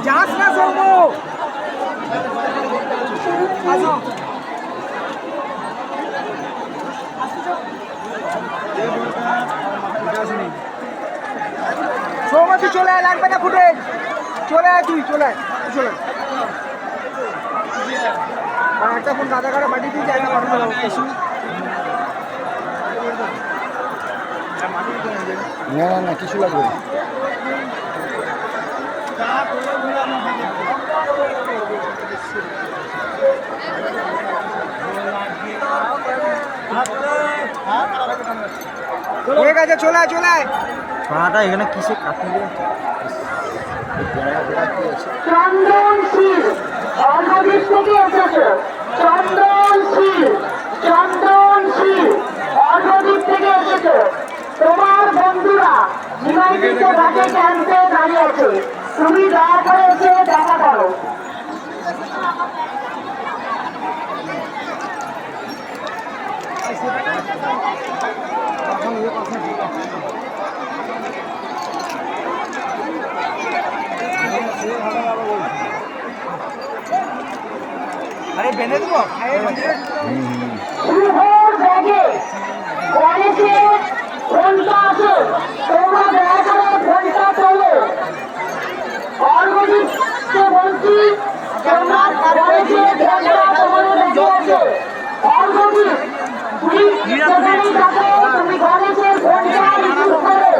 যাস না সৌম আসো সৌম তুই চলে আয়, লাগবে না ফুটে, চলে আয় তুই, চলে আয়, চলে একটা ফোন দাদা কাটা মাটি দিয়ে যায় না না না না কিছু লাগবে না। ঠিক আছে, চলে আয়, চলে আয়। পাটা এখানে কিসে কাটতে গেলে চন্দনশীল অন্যদিক থেকে এসেছে। চন্দনশীল চন্দনশীল অন্যদিক থেকে এসেছে। তোমার বন্ধুরা নিমাইদিত ঘাটে ক্যাম্পে দাঁড়িয়ে আছে, তুমি দয়া করে এসে দেখা করো। আরে বেঁধে দেবো শুভর ব্যাগে কলেজে ঘন্টা আছে, তোমরা দয়া করে ঘন্টা তোলো। অর্গদিককে বলছি, তোমার কলেজে ঘন্টা তোমাদের ব্যাগে আছে। অর্গদিক তুমি যেখানেই থাকো, তুমি কলেজের ঘন্টা রিসিভ করো,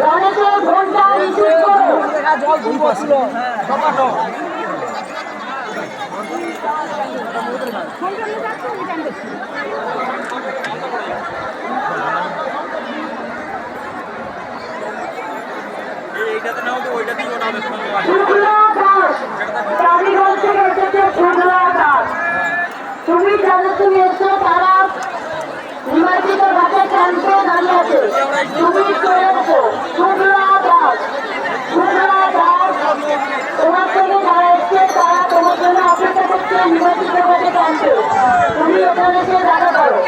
কলেজের ঘন্টা রিসিভ করো। জল ধুবো ছিল টমাটো শুক্লা দাস টালিগঞ্জ থেকে এসেছে। শুক্লা দাস, তুমি যাদের তুমি এসছো তারা নিমাইদিত ঘাটে ক্যাম্পে দাঁড়িয়ে আছে, তুমি চলে এসো। শুক্লা দাস, শুক্লা দাস, তোমার থেকে যারা এসছে তারা তোমার জন্য অপেক্ষা করছে নিমাইদিত ঘাটে ক্যাম্পে, তুমি ওখানে এসে দেখা করো।